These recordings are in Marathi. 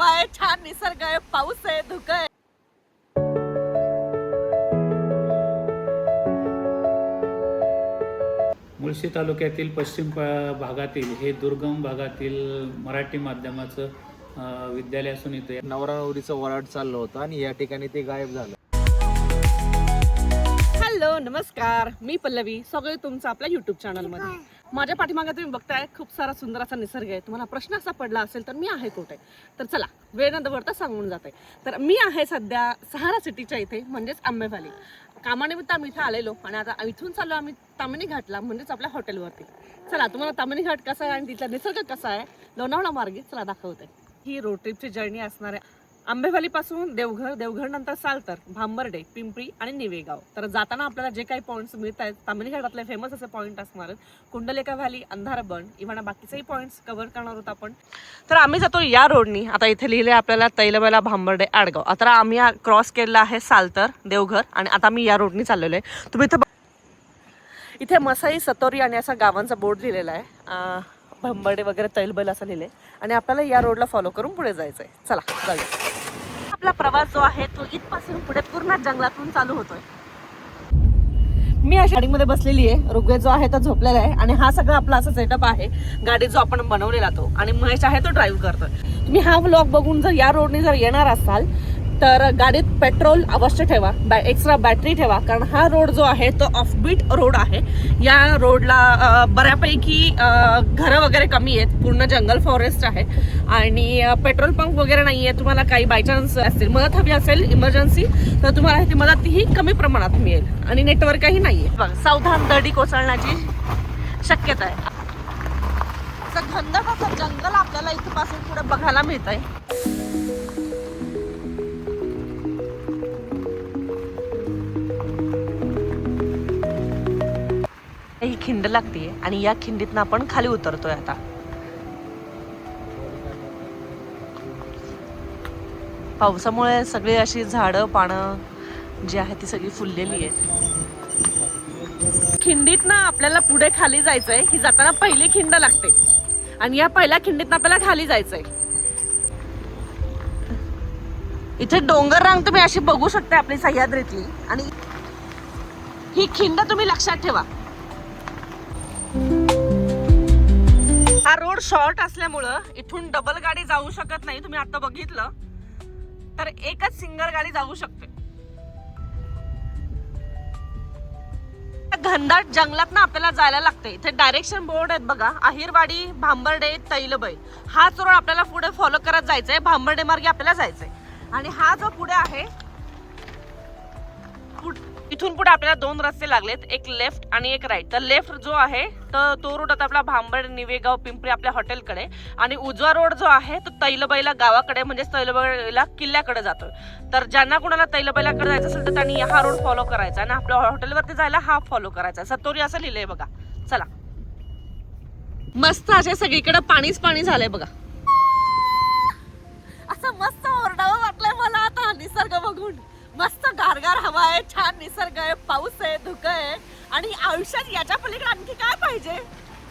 हवा आहे, छान निसर्ग आहे, पाऊस आहे, धुकं आहे. मुळशी तालुक्यातील पश्चिम भागातील हे दुर्गम भागातील मराठी माध्यमाचं विद्यालय असून इथे नवरा नवरीचं वराड चाललं होतं आणि या ठिकाणी ते गायब झालं. हॅलो नमस्कार, मी पल्लवी, सगळे तुमचं आपल्या युट्यूब चॅनलमध्ये. माझ्या पाठीमागे तुम्ही बघताय खूप सारा सुंदर असा निसर्ग आहे. तुम्हाला प्रश्न असा पडला असेल तर मी आहे कुठे, तर चला वेळ न दवडता सांगून जाते. तर मी आहे सध्या सहारा सिटीच्या इथे, म्हणजेच आंबेवाली. कामानिमित्त आम्ही इथे आलेलो आणि आता इथून चाललो आम्ही ताम्हिणी घाटला, म्हणजेच आपल्या हॉटेलवरती. चला तुम्हाला ताम्हिणी घाट कसा आहे आणि तिथला निसर्ग कसा आहे लोणावळा मार्गे चला दाखवते. ही रोड ट्रिपची जर्नी असणार आहे आंबेवाली पासून देवघर, देवघर नंतर सालतर, भांबर्डे, पिंपरी आणि निवेगाव. तर जाताना आपल्याला जे काही पॉईंट्स मिळत आहेत ताम्हिणी घाटातले फेमस असे पॉईंट असणार आहेत. कुंडलिका व्हॅली, अंधारबन, इव्हन बाकीचेही पॉईंट्स कव्हर करणार आहोत आपण. तर आम्ही जातो या रोडनी. आता इथे लिहिले आपल्याला तैलबैला, भांबर्डे, आडगाव. आता आम्ही क्रॉस केलेला आहे सालतर, देवघर आणि आता मी या रोडनी चाललेलो आहे. तुम्ही इथे मसाई, सतोरी आणि असा गावांचा बोर्ड लिहिलेला आहे. भांबर्डे वगैरे तैलबैल असं लिहिले आणि आपल्याला या रोडला फॉलो करून पुढे जायचंय. चला जाऊया. आपला प्रवास जो आहे तो इथपासून पुढे पूर्ण जंगलातून चालू होतोय. मी अशा गाडीमध्ये बसलेली आहे. ऋग्वेद जो आहे तो झोपलेला आहे आणि हा सगळा आपला असा सेटअप आहे गाडी जो आपण बनवलेला तो, आणि महेश आहे तो ड्राईव्ह करतोय. तुम्ही हा व्लॉग बघून जर या रोडने जर येणार असाल तर गाडीत पेट्रोल अवश्य ठेवा, एक्स्ट्रा बॅटरी ठेवा, कारण हा रोड जो आहे तो ऑफबीट रोड आहे. या रोडला बऱ्यापैकी घरं वगैरे कमी आहेत, पूर्ण जंगल फॉरेस्ट आहे आणि पेट्रोल पंप वगैरे नाही आहे. तुम्हाला काही बायचान्स असतील मदत हवी असेल इमर्जन्सी तर तुम्हाला ती मदत ही कमी प्रमाणात मिळेल आणि नेटवर्कही नाही आहे. सावधान, दरडी कोसळण्याची शक्यता आहे. असं घनदाट असं जंगल आपल्याला इथपासून पुढे बघायला मिळत आहे. ही खिंड लागते आणि या खिंडीतनं आपण खाली उतरतोय. आता पावसामुळे सगळी अशी झाडं पानं जी आहे ती सगळी फुललेली आहेत. खिंडीतनं आपल्याला पुढे खाली जायचंय. ही जाताना पहिली खिंड लागते आणि या पहिल्या खिंडीतनं आपल्याला खाली जायचंय. इथे डोंगर रांग तुम्ही अशी बघू शकता आपली सह्याद्रीतली, आणि ही खिंड तुम्ही लक्षात ठेवा. हा रोड शॉर्ट असल्यामुळं इथून डबल गाडी जाऊ शकत नाही. तुम्ही आता बघितलं तर एकच सिंगल गाडी जाऊ शकते. घनदाट जंगलात ना आपल्याला जायला लागते. इथे डायरेक्शन बोर्ड आहेत बघा, अहिरवाडी, भांबर्डे, तैलबैल. हाच रोड आपल्याला पुढे फॉलो करत जायचंय. भांबर्डे मार्गे आपल्याला जायचंय आणि हा जो पुढे आहे इथून पुढे आपल्याला दोन रस्ते लागलेत, एक लेफ्ट आणि एक राईट. तर लेफ्ट जो आहे तर तो रोड आता आपला भांबर्डे, निवेगाव, पिंपरी आपल्या हॉटेलकडे, आणि उजवा रोड जो आहे तो तैलबैला गावाकडे म्हणजे तैलबैला किल्ल्याकडे जातोय. तर ज्यांना कोणाला तैलबैलाकडे जायचं असेल तर त्यांनी हा रोड फॉलो करायचा आणि आपल्या हॉटेलवरती जायला हा फॉलो करायचा. सतोरी असं लिहिलंय बघा. चला, मस्त असे सगळीकडे पाणीच पाणी झालंय बघा. असं मस्त ओरडावं वाटलंय मला आता निसर्ग बघून. मस्त गारगार हवा आहे, छान निसर्ग आहे, पाऊस आहे, धुकं आहे आणि आयुष्यात याच्या पलीकडे आणखी काय पाहिजे.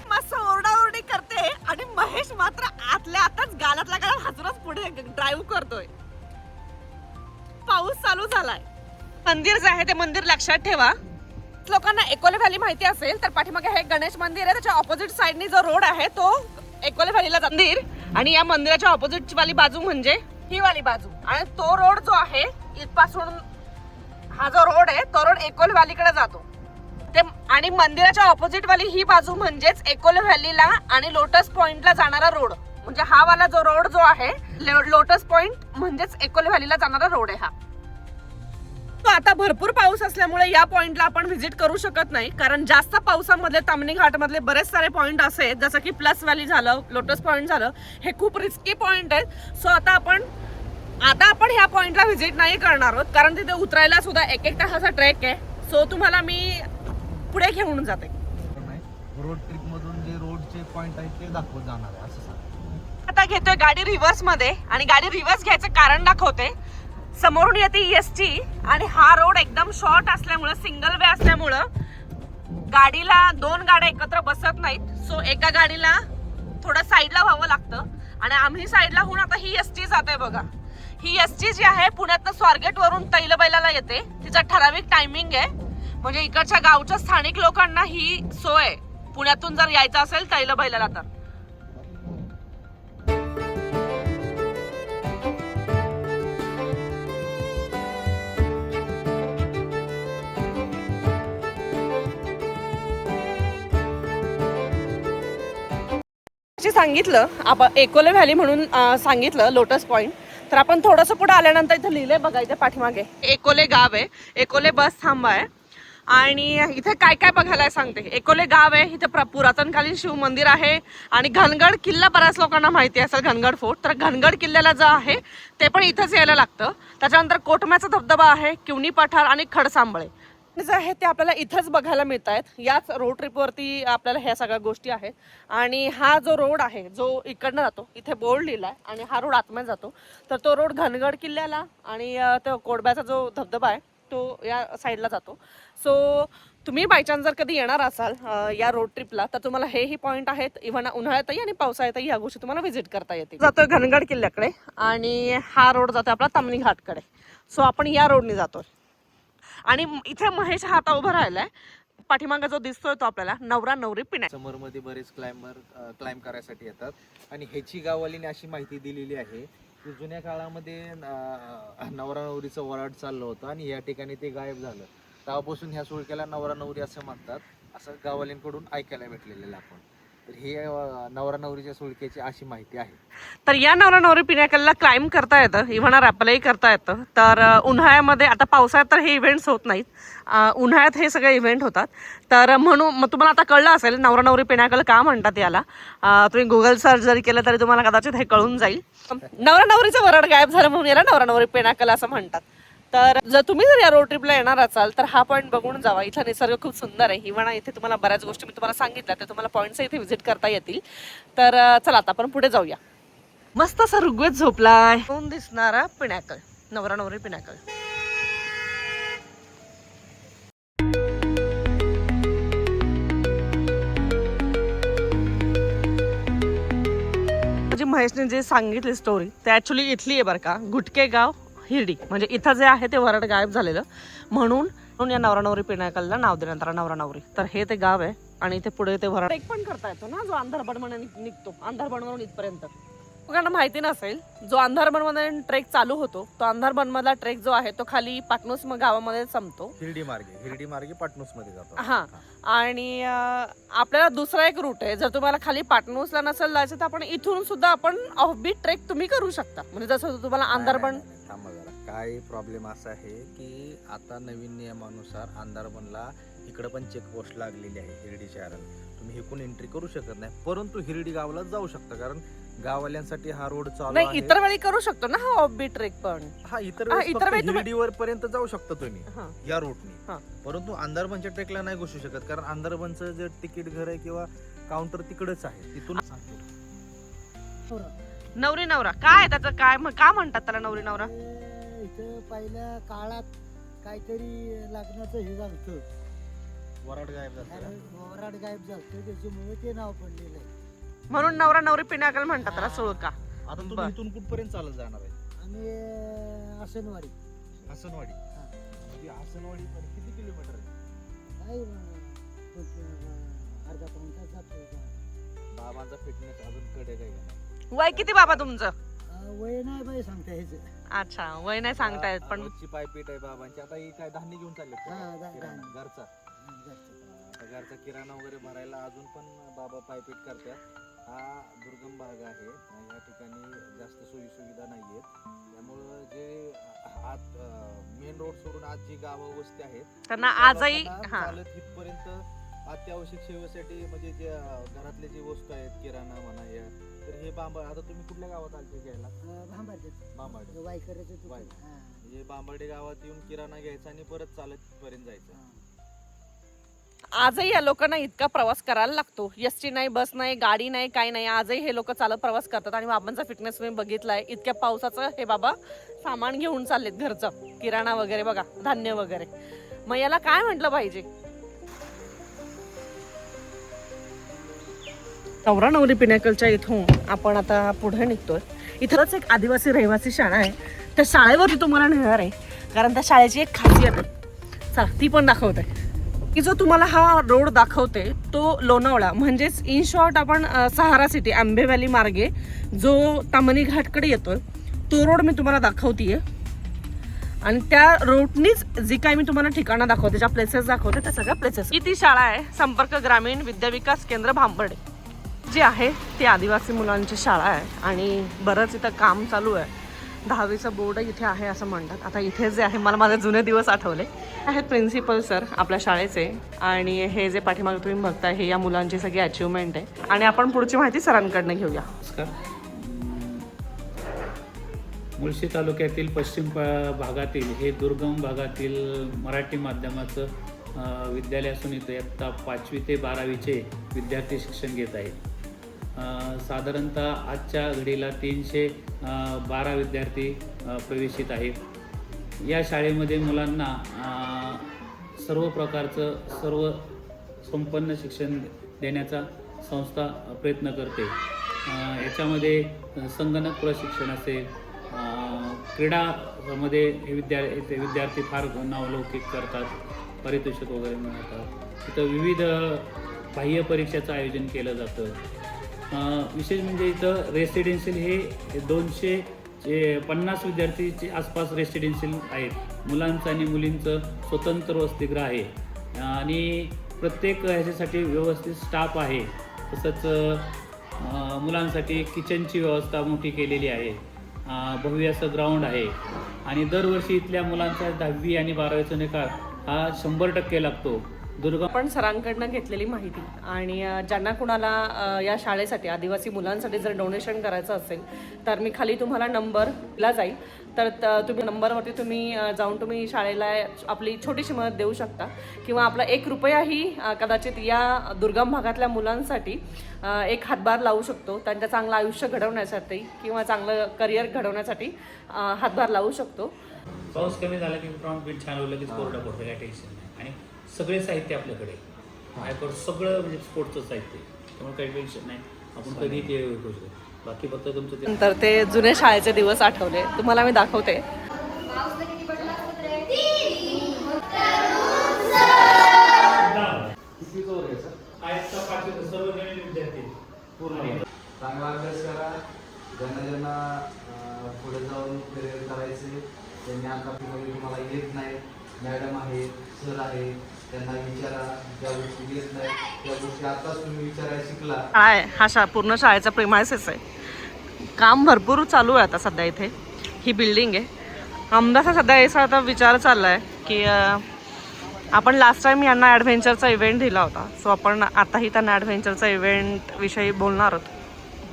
मस्त ओरडाओरडी करते आणि महेश मात्र आतल्या आताच गालातला गालात हसूनच पुढे ड्राईव्ह करतोय. पाऊस चालू झालाय. मंदिर जे आहे ते मंदिर लक्षात ठेवा. लोकांना एकोले व्हॅली माहिती असेल तर पाठीमागे हे गणेश मंदिर आहे. त्याच्या ऑपोजिट साइडनी जो रोड आहे तो एकोले व्हॅलीला मंदिर, आणि या मंदिराच्या ऑपोजिट वाली बाजू म्हणजे ही वाली बाजू, आणि तो रोड जो आहे इथपासून हा जो रोड आहे तो रोड एकोले व्हॅलीकडे जातो. ते आणि मंदिराच्या ऑपोजिट वाली ही बाजू म्हणजेच एकोले व्हॅलीला आणि लोटस पॉइंटला जाणारा रोड. म्हणजे हा वाला जो रोड जो आहे लोटस पॉइंट म्हणजेच एकोले व्हॅलीला जाणारा रोड आहे हा. तो आता भरपूर पाऊस असल्यामुळे या पॉइंटला आपण व्हिजिट करू शकत नाही, कारण जास्त पावसामधले ताम्हिणी घाट मधले बरेच सारे पॉइंट असे आहेत जसं की प्लस व्हॅली झालं, लोटस पॉइंट झालं, हे खूप रिस्की पॉइंट आहेत. सो आता आपण ह्या पॉइंटला व्हिजिट नाही करणार आहोत, कारण तिथे उतरायला सुद्धा एक तासाचा ट्रेक आहे. सो तुम्हाला मी पुढे घेऊन जाते. रोड ट्रिप मधून जे रोडचे पॉइंट आहेत ते दाखवत जाणार आहे असं सांग. आता घेतोय गाडी रिव्हर्स मध्ये, आणि गाडी रिव्हर्स घ्यायचं कारण दाखवते. समोरून येते EST आणि हा रोड एकदम शॉर्ट असल्यामुळं, सिंगल वे असल्यामुळं गाडीला दोन गाड्या एकत्र बसत नाहीत. सो एका गाडीला थोडं साईडला व्हावं लागतं आणि आम्ही साईडला होऊन आता ही एसटी जात आहे बघा. ही एसटी जी आहे पुण्यातनं स्वारगेट वरून तैलबैलाला येते. तिचा ठराविक टायमिंग आहे, म्हणजे इकडच्या गावच्या स्थानिक लोकांना ही सोय आहे पुण्यातून जर यायचं असेल तैलबैलाला तर. सांगितलं आपण एकोले व्हॅली म्हणून सांगितलं लोटस पॉइंट. तर आपण थोडंसं पुढे आल्यानंतर इथं लिहिलंय बघा, इथे पाठीमागे एकोले गाव आहे, एकोले बस थांबा आहे. आणि इथे काय काय बघायला सांगते. एकोले गाव आहे, इथे पुरातनकालीन शिव मंदिर आहे आणि घनगड किल्ला बऱ्याच लोकांना माहिती असेल, घनगड फोर्ट. तर घनगड किल्ल्याला जो आहे ते पण इथंच यायला लागतं. त्याच्यानंतर कोटम्याचा धबधबा आहे, किवनी पठार आणि खडसांबळे जे आहे ते आपल्याला इथंच बघायला मिळत आहेत. याच रोड ट्रिपवरती आपल्याला ह्या सगळ्या गोष्टी आहेत. आणि हा जो रोड आहे जो इकडनं जातो, इथे बोर्ड लिहिलाय आणि हा रोड आतमध्ये जातो. तर तो रोड घनगड किल्ल्याला आणि तो कोडब्याचा जो धबधबा आहे तो या साईडला जातो. सो तुम्ही बायचान्स जर कधी येणार असाल या रोड ट्रिपला तर तुम्हाला हेही पॉईंट आहेत. इव्हन उन्हाळ्यातही आणि पावसाळ्यातही ह्या गोष्टी तुम्हाला व्हिजिट करता येतील. जातोय घनगड किल्ल्याकडे आणि हा रोड जातोय आपला ताम्हणी घाटकडे. सो आपण या रोडने जातोय. आणि इथे महेश हा आता उभा राहिलाय. पाठीमागे जो दिसतोय तो आपल्याला नवरा नवरी पिण्या. समरमध्ये बरेच क्लाइंब करायसाठी येतात आणि ह्याची गाववालीने अशी माहिती दिलेली आहे की जुन्या काळामध्ये नवरा नवरीचं वराड चाललं होतं आणि या ठिकाणी ते गायब झालं. तेव्हापासून ह्या सुळक्याला नवरा नवरी असं म्हणतात, असं गाववालींकडून ऐकायला भेटलेलं आपण. तर ही नवरा नवरीच्या सुळक्याची अशी माहिती आहे. तर या नवरा नवरी पिण्याकलला क्लाइंब करता येतं, इव्हन रॅपलही करता येतं. तर उन्हाळ्यामध्ये, आता पावसाळ्यात तर हे इव्हेंट्स होत नाहीत, उन्हाळ्यात हे सगळे इव्हेंट होतात. तर म्हणून मग तुम्हाला आता कळलं असेल नवरा नवरी पिण्याकल का म्हणतात याला. तुम्ही गुगल सर्च जरी केलं तरी तुम्हाला कदाचित हे कळून जाईल. नवरा नवरीचं वरड गायब झालं म्हणून याला नवरा नवरी पिण्याकल असं म्हणतात. तर जर तुम्ही जर या रोड ट्रिपला येणार असाल तर हा पॉईंट बघून जावा. इथला निसर्ग खूप सुंदर आहे. इव्हन इथे तुम्हाला बऱ्याच गोष्टी मी तुम्हाला सांगितल्या तर तुम्हाला पॉईंट्स इथे व्हिजिट करता येतील. तर चला आता आपण पुढे जाऊया. मस्त असा ऋग्वेद झोपलाय, दिसणारा पिण्याकल, नवरा नवरी पिण्याकल. म्हणजे महेशने जे सांगितली स्टोरी ते ऍक्च्युली इथली आहे बरं का. गुटके गाव हिरडी, म्हणजे इथं जे आहे ते वरड गायब झालेलं म्हणून या नवरा नवरी पिण्याकलला नाव देण्यात आलं नवरा नवरी. तर हे ते गाव आहे आणि इथे पुढे ते वरड ट्रेक पण करता येतो ना, जो अंधारबनमध्ये निघतो. अंधारबनवरून इथपर्यंत लोकांना माहिती नसेल, जो अंधारबनमध्ये ट्रेक चालू होतो तो अंधारबनमधला ट्रेक जो आहे तो खाली पाटणूस गावामध्ये संपतो. हिरडी मार्गे पाटणूस मध्ये जातो. हा, आणि आपल्याला दुसरा एक रूट आहे. जर तुम्हाला खाली पाटणूसला नसेल जायचं तर आपण इथून सुद्धा आपण ऑफबीट ट्रेक तुम्ही करू शकता. म्हणजे जसं तुम्हाला अंधारबन. काय प्रॉब्लेम असा आहे की आता नवीन नियमानुसार अंधारबनला इकडे पण चेकपोस्ट लागलेली आहे हिरडी शहराला. तुम्ही इकडून एंट्री करू शकत नाही, परंतु हिरडी गावाला जाऊ शकता कारण गाववाल्यांसाठी हा रोड चालू आहे. इतर वेळी करू शकतो ना हा ऑफबीट ट्रेक पण. हा इतर वेळी हिरडीवर पर्यंत जाऊ शकता तुम्ही या रूटने. परंतु अंधारबनच्या ट्रेकला नाही घुसू शकत कारण अंधारबनचं जे तिकीट घर आहे किंवा काउंटर तिकडेच आहे. तिथून नवरी नवरा काय त्याचं काय का म्हणतात त्याला नवरी नवरा. इथं पहिल्या काळात काहीतरी लग्नाचं हे झालं, वराड गायब झालं, वराड गायब झालं, त्याच्यामुळे ते नाव पडलेलं आहे. म्हणून नवरा नवरी पिण्याकल म्हणतात त्याला सुळका. आता तुम्ही इथून कुठपर्यंत चालत जाणार आहे. आणि आसनवाडी. हसनवाडी किती किलोमीटर आहे. अर्धा पाऊण तास जातो. बाबांचा फिटनेस अजून कडे काय वय किती बाबा तुमचं. वय नाही बाई सांगता यायचं. अच्छा, वय नाही सांगता येत पण पायपीट आहे बाबांची. आता ही काय धान्य घेऊन चालले घरचा किराणा वगैरे भरायला अजून पण बाबा पायपीट करतात. हा दुर्गम भाग आहे, या ठिकाणी जास्त सोयी सुविधा नाहीयेत. त्यामुळं जे आत मेन रोड सोडून आज जी गावं वस्ती आहेत त्यांना आजही चालत इथपर्यंत अत्यावश्यक सेवेसाठी म्हणजे जे घरातले जे वस्तू आहेत किराणा म्हणा या, तर हे आता तुम्ही कुठल्या गावात आलते घ्यायला. बांबाडे बांबाडे गावात येऊन किराणा घ्यायचा आणि परत चालत पर्यंत जायचं. आजही या लोकांना इतका प्रवास करायला लागतो. एसटी नाही, बस नाही, गाडी नाही, काही नाही. आजही हे लोक चालत प्रवास करतात आणि बाबांचा फिटनेस तुम्ही बघितलाय. इतक्या पावसाचं हे बाबा सामान घेऊन चाललेत, घरचं किराणा वगैरे बघा, धान्य वगैरे. मग याला काय म्हटलं पाहिजे. नवरा नवरी पिनॅकलच्या इथून आपण आता पुढे निघतोय. इथंच एक आदिवासी रहिवासी शाळा आहे. त्या शाळेवरती तुम्हाला नेणार आहे कारण त्या शाळेची एक खासियत आहे. चला ती पण दाखवते. की जो तुम्हाला हा रोड दाखवते तो लोणावळा म्हणजेच इन शॉर्ट आपण सहारा सिटी आंबे व्हॅली मार्गे जो तामणी घाटकडे येतोय तो रोड मी तुम्हाला दाखवतीये. आणि त्या रोडनीच जी काही मी तुम्हाला ठिकाणं दाखवते, ज्या प्लेसेस दाखवते त्या सगळ्या प्लेसेस. ही ती शाळा आहे संपर्क ग्रामीण विद्याविकास केंद्र भांबर्डे जी आहे ती आदिवासी मुलांची शाळा आहे. आणि बरंच इथं काम चालू आहे. 10वीचा बोर्ड इथे आहे असं म्हणतात. आता इथे जे आहे मला माझे जुने दिवस आठवले. आहेत प्रिन्सिपल सर आपल्या शाळेचे आणि हे जे पाठीमागे तुम्ही बघताय हे या मुलांची सगळी अचिव्हमेंट आहे. आणि आपण पुढची माहिती सरांकडनं घेऊया. नमस्कार. मुळशी तालुक्यातील पश्चिम भागातील हे दुर्गम भागातील मराठी माध्यमाचं विद्यालय असून इथे इयत्ता 5वी ते 12वीचे विद्यार्थी शिक्षण घेत आहेत. साधारणतः आजच्या घडीला 312 विद्यार्थी प्रवेशित आहेत. या शाळेमध्ये मुलांना सर्व प्रकारचं सर्व संपन्न शिक्षण देण्याचा संस्था प्रयत्न करते. याच्यामध्ये संगणक प्रशिक्षण असेल, क्रीडामध्ये विद्यार्थी फार नावलौकिक करतात, पारितोषिक वगैरे मिळतात. इथं विविध बाह्य परीक्षाचं आयोजन केलं जातं. विशेष म्हणजे इथं रेसिडेन्शियल हे 250 विद्यार्थीचे आसपास रेसिडेन्शियल आहेत. मुलांचं आणि मुलींचं स्वतंत्र वसतिगृह आहे आणि प्रत्येक ह्याच्यासाठी व्यवस्थित स्टाफ आहे. तसंच मुलांसाठी किचनची व्यवस्था मोठी केलेली आहे. भव्य असं ग्राउंड आहे आणि दरवर्षी इथल्या मुलांचा 10वी आणि 12वीचा निकाल हा 100% लागतो. आपण सरांकडनं घेतलेली माहिती आणि ज्यांना कुणाला या शाळेसाठी आदिवासी मुलांसाठी जर डोनेशन करायचं असेल तर मी खाली तुम्हाला नंबर दिला जाईल. तर तुम्ही नंबरवरती तुम्ही जाऊन तुम्ही शाळेला आपली छोटीशी मदत देऊ शकता किंवा आपला 1 रुपयाही कदाचित या दुर्गम भागातल्या मुलांसाठी एक हातभार लावू शकतो. त्यांचं चांगलं आयुष्य घडवण्यासाठी किंवा चांगलं करिअर घडवण्यासाठी हातभार लावू शकतो. पाऊस कमी झाला की ग्राउंड बीट छान होलं की स्पोर्टला पडतं, काय टेन्शन नाही. आणि सगळे साहित्य आपल्याकडे माझ्याकडं सगळं म्हणजे स्पोर्टचं साहित्य, त्यामुळे काही टेन्शन नाही. आपण कधी ते करू शकतो. बाकी फक्त तुमचं नंतर ते जुने शाळेचे दिवस आठवले तुम्हाला मी दाखवते. चांगला अभ्यास करा. ज्यांना पुढे जाऊन करिअर करायचे त्यांनी आता तुम्हाला येत नाही, मॅडम आहे, सर आहे, त्यांना विचारा. ज्या गोष्टी येत नाही त्या गोष्टी आताच तुम्ही विचारायला शिकला. हा पूर्ण शाळेचा प्रिमायसेस आहे. काम भरपूर चालू आहे आता सध्या. इथे ही बिल्डिंग आहे. आमदासा सध्या याचा आता विचार चालला आहे की आपण लास्ट टाइम यांना ॲडव्हेंचरचा इव्हेंट दिला होता. सो आपण आताही त्यांना ॲडव्हेंचरचा इव्हेंट विषयी बोलणार आहोत.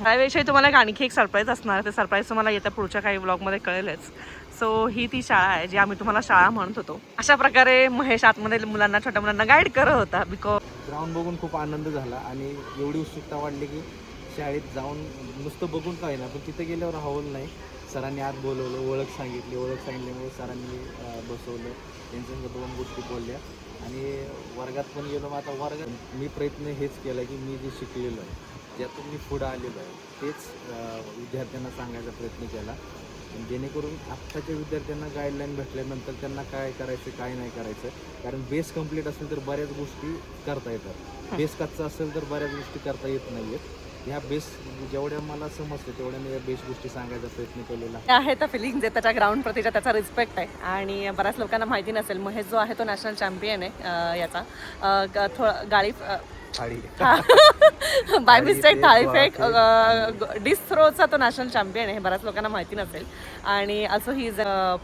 त्याविषयी तुम्हाला एक आणखी एक सरप्राईज असणार. ते सरप्राईज तुम्हाला येत्या पुढच्या काही ब्लॉगमध्ये कळेलच. सो ही ती शाळा आहे जी आम्ही तुम्हाला शाळा म्हणत होतो. अशा प्रकारे महेश आतमध्ये मुलांना, छोट्या मुलांना गाईड करत होता. बिकॉज ग्राउंड बघून खूप आनंद झाला आणि एवढी उत्सुकता वाढली की शाळेत जाऊन नुसतं बघून काय ना, पण तिथे गेल्यावर हवलं नाही. सरांनी आत बोलवलं, ओळख सांगितल्यामुळे सरांनी बसवलं, त्यांच्यासंग 2 गोष्टी बोलल्या आणि वर्गात पण गेलो. मग आता वर्गात मी प्रयत्न हेच केला की मी जे शिकलेलो आहे, ज्यातून मी पुढं आलेलो आहे तेच विद्यार्थ्यांना सांगायचा प्रयत्न केला. जेणेकरून आत्ताच्या विद्यार्थ्यांना गाईडलाईन भेटल्यानंतर त्यांना काय करायचं काय नाही करायचं. कारण बेस कंप्लीट असेल तर बऱ्याच गोष्टी करता येतात, बेस कच्चा असेल तर बऱ्याच गोष्टी करता येत नाही आहेत. ह्या बेस जेवढ्या मला समजतं तेवढ्या मी या बेस गोष्टी सांगायचा प्रयत्न केलेला आहे. त्या फिलिंग जे त्याच्या ग्राउंड प्रतीचा त्याचा रिस्पेक्ट आहे. आणि बऱ्याच लोकांना माहिती नसेल महेश जो आहे तो नॅशनल चॅम्पियन आहे याचा. गाडी बाय मिस्टेक थाळीफेक डिश थ्रोचा तो नॅशनल चॅम्पियन आहे. बऱ्याच लोकांना माहिती नसेल. आणि असं ही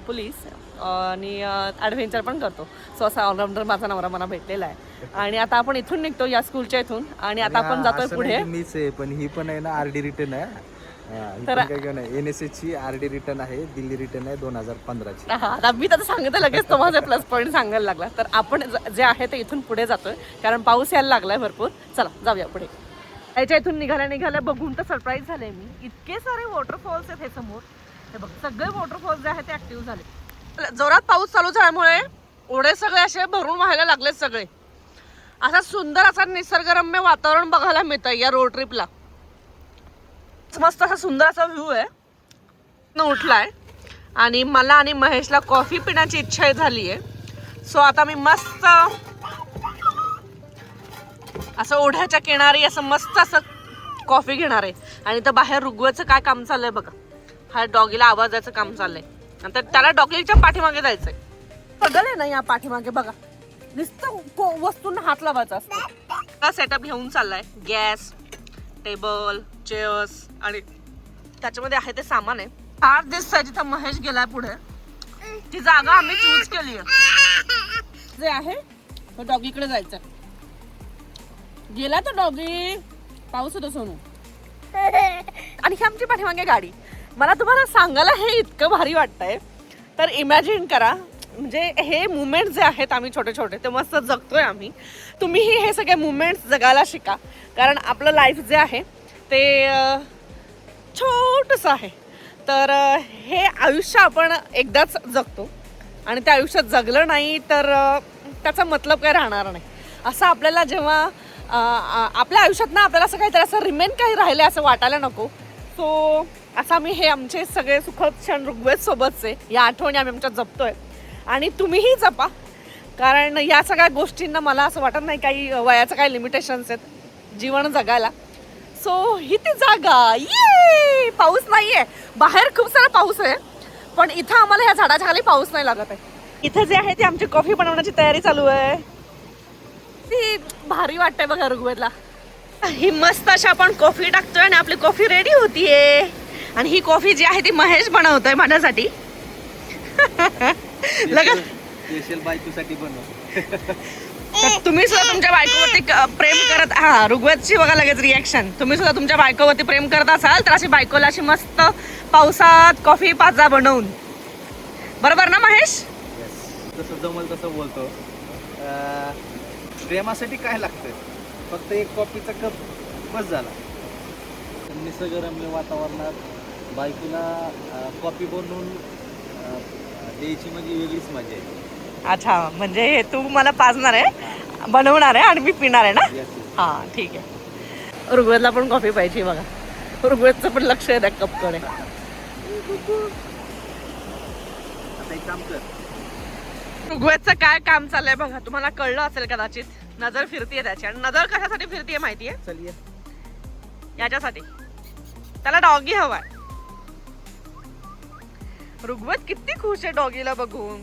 पोलीस आणि ॲडव्हेंचर पण करतो. सो असा ऑलराऊंडर माझा नवरा मला भेटलेला आहे. आणि आता आपण इथून निघतो या स्कूलच्या इथून आणि आता आपण जातोय पुढे. मीच आहे पण ही पण आहे ना आरडी रिटर्न आहे. NSS ची आरडी रिटर्न आहे, दिल्ली रिटर्न आहे 2015ची. आता मी तर सांगितलं लगेच तो माझा प्लस पॉईंट सांगायला लागला. तर आपण जे आहे ते इथून पुढे जातोय कारण पाऊस यायला लागलाय भरपूर. चला जाऊया पुढे. याच्या इथून निघाल्या बघून तर सरप्राईज झाले मी. इतके सारे वॉटरफॉल्स आहेत हे समोर. हे बघ सगळे वॉटरफॉल्स जे आहेत ते ऍक्टिव्ह झाले. जोरात पाऊस चालू झाल्यामुळे ओढे सगळे असे भरून व्हायला लागलेत सगळे. असा सुंदर असा निसर्गरम्य वातावरण बघायला मिळतं या रोड ट्रिपला. मस्त असा सुंदर असा व्ह्यू आहे. उठलाय आणि मला आणि महेशला कॉफी पिण्याची इच्छा झाली आहे. सो आता मी मस्त असं ओढ्याच्या किनारी असं मस्त असं कॉफी घेणार आहे. आणि तर बाहेर रुगव्याचं काय काम चाललंय बघा. हा डॉगीला आवाज द्यायचं काम चाललंय. नंतर त्याला डॉगीच्या पाठीमागे जायचंय. सगळं आहे ना या पाठीमागे बघा. नुसतं वस्तूंना हात लावायचा असतो. सेटअप घेऊन चाललाय. गॅस, टेबल, चेअर्स आणि त्याच्यामध्ये आहे ते सामान आहे. 8 दिवस जिथं महेश गेलाय पुढे ती जागा आम्ही चूज केली आहे. जे आहे डॉगीकडे जायचं. गेला तर डॉगी. पाऊस होतो सोनू. आणि ही आमची पाठीमागे गाडी. मला तुम्हाला सांगायला हे इतकं भारी वाटतंय. तर इमॅजिन करा म्हणजे हे मुवमेंट जे आहेत आम्ही छोटे छोटे ते मस्त जगतोय आम्ही. तुम्हीही हे सगळे मुवमेंट्स जगायला शिका. कारण आपलं लाईफ जे आहे ते छोटंसं आहे. तर हे आयुष्य आपण एकदाच जगतो आणि त्या आयुष्यात जगलं नाही तर त्याचा मतलब काय राहणार नाही. असं आपल्याला जेव्हा आपल्या आयुष्यात ना आपल्याला असं काहीतरी असं रिमेन काही राहिले असं वाटायला नको. सो असं आम्ही हे आमचे सगळे सुखद क्षण ऋग्वेद सोबतचे या आठवणी आम्ही आमच्यात जपतोय. आणि तुम्हीही जपा. कारण या सगळ्या गोष्टींना मला असं वाटत नाही काही वयाचं काही लिमिटेशन्स आहेत जीवन जगायला. सो ही ती जागा. ये पाऊस नाहीये बाहेर. खूप सारा पाऊस आहे पण इथं आम्हाला ह्या झाडाच्या खाली पाऊस नाही लागत आहे. इथं जे आहे ते आमची कॉफी बनवण्याची तयारी चालू आहे. ती भारी वाटते बघा ऋग्वेदला. ही मस्त अशी आपण कॉफी टाकतोय आणि आपली कॉफी रेडी होतीये. आणि ही कॉफी जी आहे ती महेश बनवतोय माझ्यासाठी. लगेच स्पेशल बायकोसाठी बनव. तुम्ही सुद्धा तुमच्या बायकोवरती प्रेम करत. हा ऋग्वेदची बघा लगेच रिॲक्शन. तुम्ही सुद्धा तुमच्या बायकोवरती प्रेम करत असाल तर अशी बायकोला अशी मस्त पावसात कॉफी पाजा बनवून. बरोबर ना महेश? जसं जमल तसं बोलतो. प्रेमासाठी काय लागतं? फक्त एक कॉफीचा कप बस झाला. निसर्गरम्य वातावरणात बायकोला कॉफी बनवून द्यायची म्हणजे वेगळीच मजा आहे. अच्छा म्हणजे हे तू मला पाजणार आहे बनवणार आहे आणि मी पिणार आहे ना. हा ठीक आहे. ऋग्वेदला पण कॉफी पाहिजे बघा. ऋग्वेदचं पण लक्ष आहे त्या कपकडे. आता एक काम कर. ऋग्वेदचं काय काम चाललंय बघा. तुम्हाला कळलं असेल कदाचित. नजर फिरतीये त्याची. आणि नजर कशासाठी फिरतीये माहितीये? चल ये. याच्यासाठी त्याला डॉगी हवाय. ऋग्वेद किती खुश आहे डॉगीला बघून.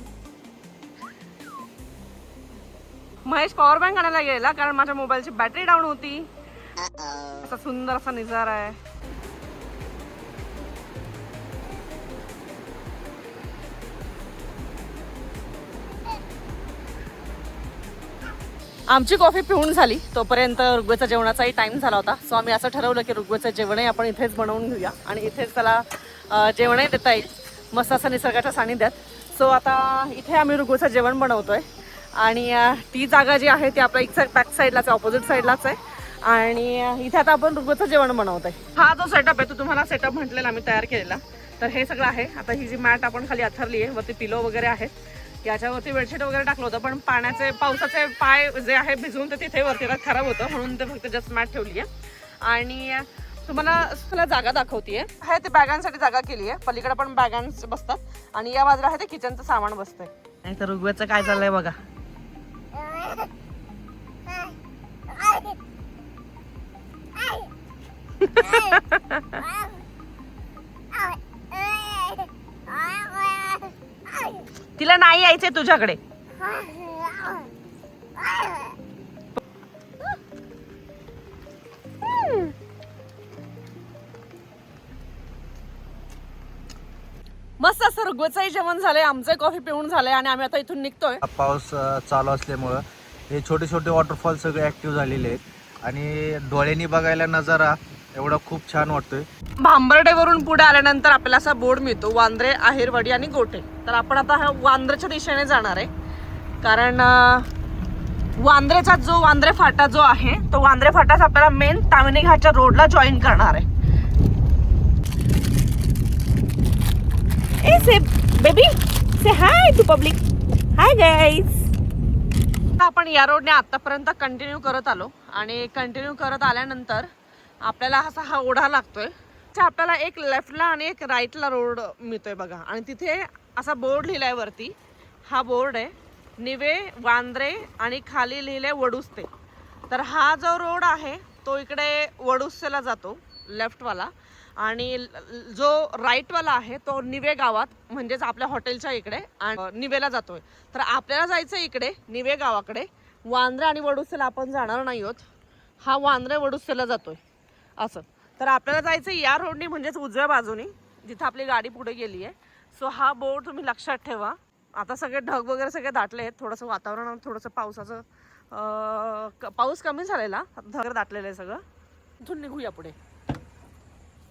महेश पॉवर बँक आणायला गेला कारण माझ्या मोबाईलची बॅटरी डाऊन होती. असा सुंदर असा नजारा आहे. आमची कॉफी पिऊन झाली तोपर्यंत ऋग्वेदच्या जेवणाचाही टाइम झाला होता. सो आम्ही असं ठरवलं की ऋग्वेदचं जेवणही आपण इथेच बनवून घेऊया आणि इथेच त्याला जेवणही देता येईल मस्त असं निसर्गाच्या सानिध्यात. सो आता इथे आम्ही ऋग्वेदचं जेवण बनवतोय. आणि ती जागा जी आहे ती आपल्या एक बॅक साईडलाच आहे, ऑपोजिट साईडलाच आहे. आणि इथे आता आपण ऋग्वेदचं जेवण बनवतोय. हा जो सेटअप आहे तो तुम्हाला सेटअप म्हटलेला आम्ही तयार केलेला. तर हे सगळं आहे. आता ही जी मॅट आपण खाली अथरली आहे वरती पिलो वगैरे आहेत. याच्यावरती बेडशीट वगैरे टाकलं होतं पण पावसाचे पाय जे आहे भिजून ते तिथे वरती खराब होतं म्हणून ते फक्त जस्ट मॅट ठेवली आहे. आणि तुम्हाला जागा दाखवतीये. आहे ते बॅगांसाठी जागा केली आहे. पलीकडे पण बॅगांस बसतात आणि या बाजूला आहे ते किचनचं सामान बसतंय. नाही तर ऋग्वेदचं काय चाललंय बघा. तिला नाही यायचंय तुझ्याकडे. मस्त असं ऋग्वेदचंही जेवण झालंय. आमचं कॉफी पिऊन झालंय आणि आम्ही आता इथून निघतोय. पाऊस चालू असल्यामुळं हे छोटे छोटे वॉटरफॉल सगळे ऍक्टिव्ह झालेले आहेत आणि डोळ्यांनी बघायला नजारा एवढा खूप छान वाटतोय. भांबर्डेवरून पुढे आल्यानंतर आपल्याला असा बोर्ड मिळतो वांद्रे, आहेरवाडी आणि गोठे. तर आपण आता हा वांद्रेच्या दिशेने जाणार आहे कारण वांद्रेचा जो वांद्रे फाटा जो आहे तो वांद्रे फाटाच आपल्याला मेन तामिनी घाटच्या रोडला जॉईन करणार आहे. Hey say baby say hi to public. Hi guys. आपण या रोडने आतापर्यंत कंटिन्यू करत आलो आणि कंटिन्यू करत आल्यानंतर आपल्याला असा हा ओढा लागतोय. आपल्याला एक लेफ्टला आणि एक राईटला रोड मिळतोय बघा. आणि तिथे असा बोर्ड लिहिलाय वरती. हा बोर्ड आहे निवे वांद्रे आणि खाली लिहिले वडुस्ते. तर हा जो रोड आहे तो इकडे वडुस्तेला जातो लेफ्टवाला, आणि जो राईटवाला आहे तो निवे गावात म्हणजेच आपल्या हॉटेलच्या इकडे निवेला जातोय. तर आपल्याला जायचं इकडे निवे गावाकडे. वांद्रे आणि वडुस्तेला आपण जाणार नाही आहोत. हा वांद्रे वडुस्तेला जातोय असं. तर आपल्याला जायचं या रोडनी म्हणजेच उजव्या बाजूनी जिथं आपली गाडी पुढे गेली आहे. सो हा बोर्ड तुम्ही लक्षात ठेवा. आता सगळे ढग वगैरे सगळे दाटले आहेत. थोडंसं वातावरण थोडंसं पावसाचं पाऊस कमी झालेला, ढग दाटलेलं आहे सगळं. इथून निघूया पुढे.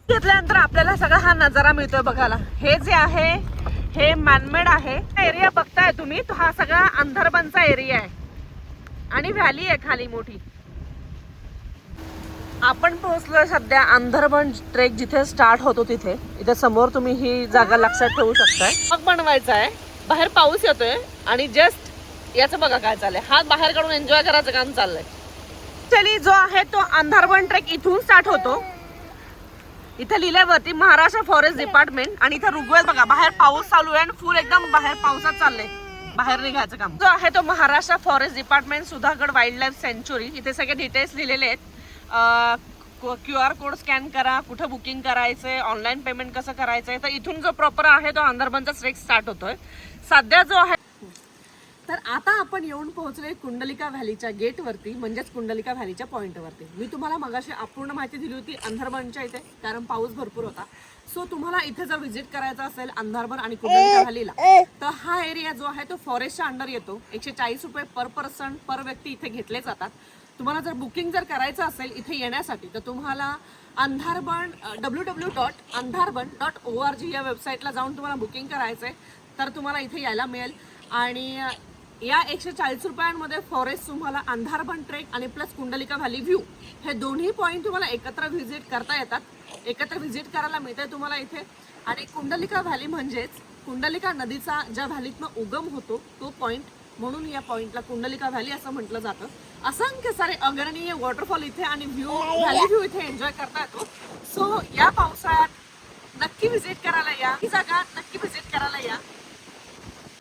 घेतल्यानंतर आपल्याला सगळा हा नजारा मिळतोय बघायला. हे जे आहे हे मॅनमेड आहे. एरिया बघताय तुम्ही, तो हा सगळा अंधारबनचा एरिया आहे आणि व्हॅली आहे खाली मोठी. आपण पोहोचलोय सध्या अंधारबन ट्रेक जिथे स्टार्ट होतो तिथे. इथे समोर तुम्ही ही जागा लक्षात ठेवू शकताय. मग बनवायचा आहे. बाहेर पाऊस येतोय आणि जस्ट याचं बघा काय चाललंय. हात बाहेर काढून एन्जॉय करायचं काम चाललंय. चली जो आहे तो अंधारबन ट्रेक इथून स्टार्ट होतो. इथे लिहिलंय वरती महाराष्ट्र फॉरेस्ट डिपार्टमेंट आणि इथे ऋग्वेद बघा. बाहेर पाऊस चालू आहे आणि फुल एकदम बाहेर पावसात चाललंय. बाहेर निघायचं काम जो आहे तो Maharashtra forest department Sudhagad wildlife sanctuary. इथे सगळे डिटेल्स लिहिलेले आहेत. QR कोड स्कॅन करा, कुठं बुकिंग करायचंय, ऑनलाईन पेमेंट कसं करायचंय. तर इथून जो प्रॉपर आहे तो अंधारबनचा ट्रेक स्टार्ट होतोय सध्या जो आहे. तर आता आपण येऊन पोहोचलोय कुंडलिका व्हॅलीच्या गेटवरती म्हणजेच कुंडलिका व्हॅलीच्या पॉईंटवरती. मी तुम्हाला मगाशी अपूर्ण माहिती दिली होती अंधारबनच्या इथे, कारण पाऊस भरपूर होता. सो तुम्हाला इथे जर व्हिजिट करायचं असेल अंधारबन आणि कुंडलिका व्हॅलीला तर हा एरिया जो आहे तो फॉरेस्टच्या अंडर येतो. 140 रुपये पर पर्सन पर व्यक्ती इथे घेतले जातात. तुम्हाला जर बुकिंग जर करायचं असेल इथे येण्यासाठी तर तुम्हाला अंधारबन www.andharban.org या वेबसाईटला जाऊन तुम्हाला बुकिंग करायचं आहे. तर तुम्हाला इथे यायला मिळेल. आणि या 140 रुपयांमध्ये फॉरेस्ट तुम्हाला अंधारबन ट्रेक आणि प्लस कुंडलिका व्हॅली व्ह्यू हे दोन्ही पॉईंट तुम्हाला एकत्र व्हिजिट करता येतात. एकत्र व्हिजिट करायला मिळते तुम्हाला इथे. आणि कुंडलिका व्हॅली म्हणजेच कुंडलिका नदीचा ज्या व्हॅलीतनं उगम होतो तो पॉईंट, म्हणून या पॉईंटला कुंडलिका व्हॅली असं म्हटलं जातं. असंख्य सारे अग्रणीय वॉटरफॉल इथे आणि व्हॅली व्ह्यू इथे एन्जॉय करता येतो. सो या पावसाळ्यात नक्की व्हिजिट करायला या. ही जागा नक्की व्हिजिट करायला या.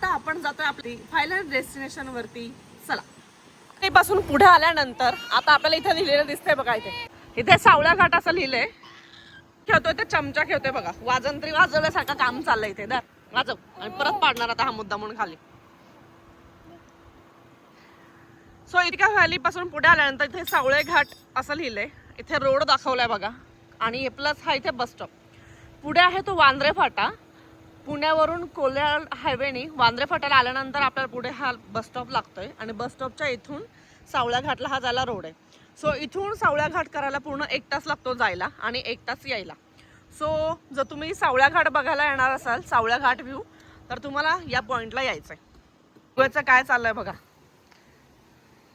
आता आपण जातोय आपली फायनल डेस्टिनेशन वरती. चला. ते पासून पुढे आल्यानंतर आता आपल्याला इथे लिहिलेलं दिसतंय बघा. इथे सावळा घाट असं लिहिलंय. खेळतोय ते चमचा खेळतोय बघा. वाजंत्री वाजवल्यासारखं काम चाललंय इथे. दर वाजव आणि परत पाडणार आता हा मुद्दा म्हणून खाली. सो इतक्या व्हॅली पासून पुढे आल्यानंतर इथे सावळे घाट असं लिहिलंय. इथे रोड दाखवलाय बघा. आणि प्लस हा इथे बस स्टॉप. पुढे आहे तो वांद्रे फाटा. पुण्यावरून कोल्याळ हायवेनी वांद्रे फाट्याला आल्यानंतर आपल्याला पुढे हा बस स्टॉप लागतोय. आणि बस स्टॉपच्या इथून सावळ्या घाटला हा जायला रोड आहे. सो इथून सावळ्या घाट करायला पूर्ण 1 तास लागतो जायला आणि 1 तास यायला. सो जर तुम्ही सावळ्या घाट बघायला येणार असाल, सावळ्या घाट व्ह्यू, तर तुम्हाला या पॉईंटला यायचंय. गोव्याचं काय चाललंय बघा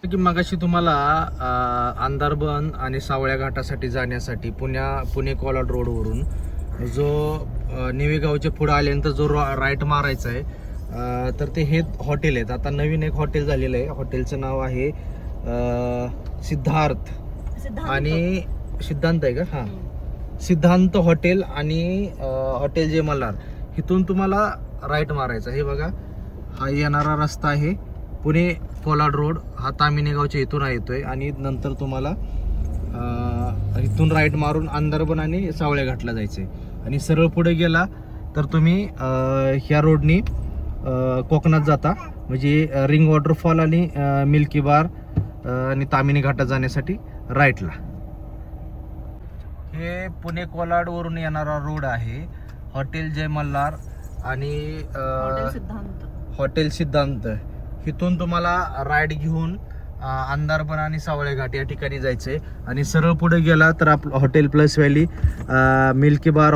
की मगाशी तुम्हाला अंधारबन आणि सावळ्या घाटासाठी जाण्यासाठी पुणे कोलाड रोडवरून जो निवेगावच्या पुढे आल्यानंतर जो राईट मारायचा आहे तर ते हे हॉटेल आहेत. आता नवीन एक हॉटेल झालेलं आहे. हॉटेलचं नाव आहे सिद्धार्थ आणि सिद्धांत आहे का? हां, सिद्धांत हॉटेल आणि हॉटेल जे मल्हार. इथून तुम्हाला राईट मारायचा. हे बघा हा येणारा रस्ता आहे पुणे कोलाड रोड. हा तामिनेगावच्या इथून येतोय आणि नंतर तुम्हाला इथून राईट मारून अंधारबन आणि सावळ्या घाटला जायचंय. आणि सरळ पुढे गेला तर तुम्ही ह्या रोडनी कोकणात जाता, म्हणजे रिंग वॉटरफॉल आणि मिल्की बार आणि तामिनी घाटात जाण्यासाठी राईटला. हे पुणे कोलाड वरून येणारा रोड आहे. हॉटेल जय मल्हार आणि हॉटेल सिद्धांत. इथून तुम्हाला राईड घेऊन अंधारबन आणि सावळे घाट या ठिकाणी जायचंय. आणि सरळ पुढे गेला तर आपलं हॉटेल प्लस व्हॅली, मिल्की बार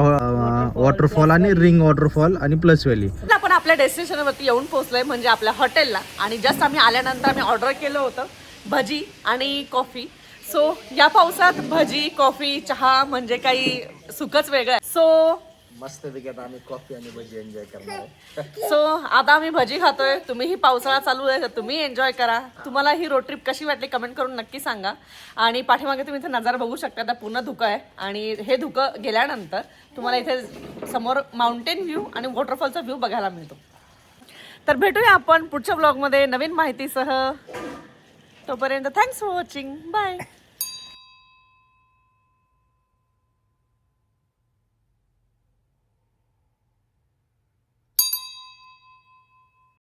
वॉटरफॉल आणि रिंग वॉटरफॉल आणि प्लस व्हॅली. आपण आपल्या डेस्टिनेशन वरती येऊन पोहोचलोय म्हणजे आपल्या हॉटेलला. आणि जस्ट आम्ही आल्यानंतर आम्ही ऑर्डर केलं होतं भजी आणि कॉफी. सो या पावसात भजी, कॉफी, चहा म्हणजे काही सुखच वेगळं आहे. सो मस्त पैकी आम्ही कॉफी आणि भजी एन्जॉय करणार आहे. सो आता आम्ही भजी खातोय, तुम्हीही पावसाळा चालू आहे तर तुम्ही एन्जॉय करा. तुम्हाला ही रोड ट्रिप कशी वाटली कमेंट करून नक्की सांगा. आणि पाठीमागे तुम्ही इथे नजारा बघू शकता, आता पूर्ण धुकं आहे आणि हे धुकं गेल्यानंतर तुम्हाला इथे समोर माउंटेन व्ह्यू आणि वॉटरफॉलचा व्ह्यू बघायला मिळतो. तर भेटूया आपण पुढच्या ब्लॉगमध्ये नवीन माहितीसह. तोपर्यंत थँक्स फॉर वॉचिंग. बाय.